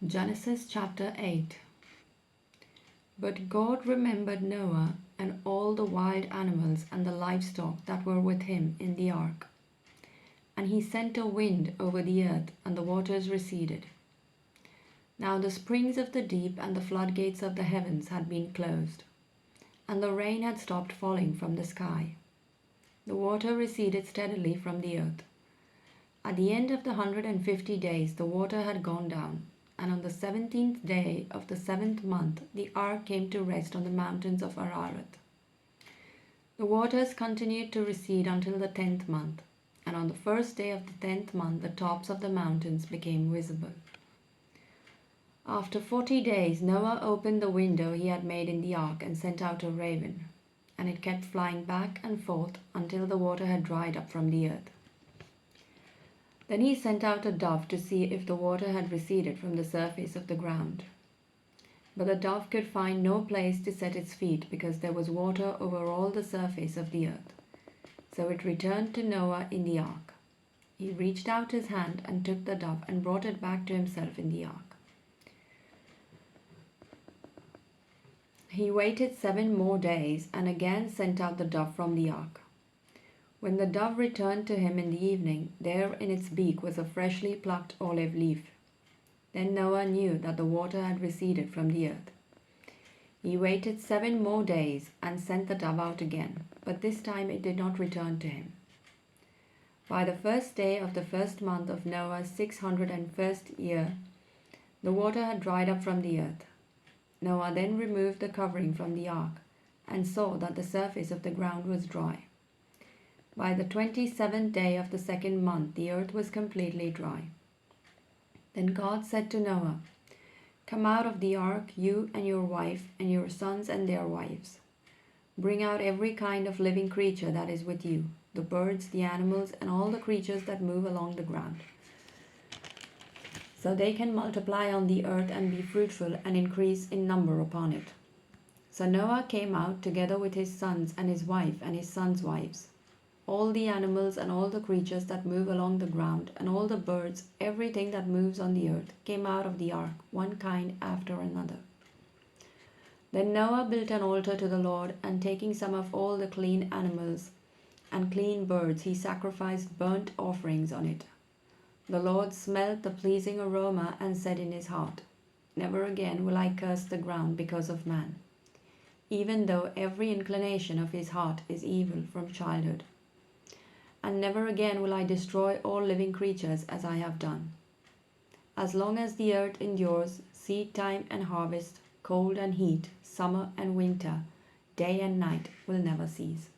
Genesis chapter 8. But God remembered Noah and all the wild animals and the livestock that were with him in the ark. And he sent a wind over the earth, and the waters receded. Now the springs of the deep and the floodgates of the heavens had been closed, and the rain had stopped falling from the sky. The water receded steadily from the earth. At the end of the 150 days the water had gone down, and on the 17th day of the 7th month the ark came to rest on the mountains of Ararat. The waters continued to recede until the 10th month, and on the first day of the 10th month the tops of the mountains became visible. After 40 days Noah opened the window he had made in the ark and sent out a raven, and it kept flying back and forth until the water had dried up from the earth. Then he sent out a dove to see if the water had receded from the surface of the ground. But the dove could find no place to set its feet because there was water over all the surface of the earth. So it returned to Noah in the ark. He reached out his hand and took the dove and brought it back to himself in the ark. He waited 7 more days and again sent out the dove from the ark. When the dove returned to him in the evening, there in its beak was a freshly plucked olive leaf. Then Noah knew that the water had receded from the earth. He waited 7 more days and sent the dove out again, but this time it did not return to him. By the first day of the 1st month of Noah's 601st year, the water had dried up from the earth. Noah then removed the covering from the ark and saw that the surface of the ground was dry. By the 27th day of the 2nd month, the earth was completely dry. Then God said to Noah, "Come out of the ark, you and your wife, and your sons and their wives. Bring out every kind of living creature that is with you, the birds, the animals, and all the creatures that move along the ground, so they can multiply on the earth and be fruitful and increase in number upon it." So Noah came out together with his sons and his wife and his sons' wives. All the animals and all the creatures that move along the ground and all the birds, everything that moves on the earth, came out of the ark, one kind after another. Then Noah built an altar to the Lord, and taking some of all the clean animals and clean birds, he sacrificed burnt offerings on it. The Lord smelt the pleasing aroma and said in his heart, "Never again will I curse the ground because of man, even though every inclination of his heart is evil from childhood. And never again will I destroy all living creatures as I have done. As long as the earth endures, seed time and harvest, cold and heat, summer and winter, day and night will never cease."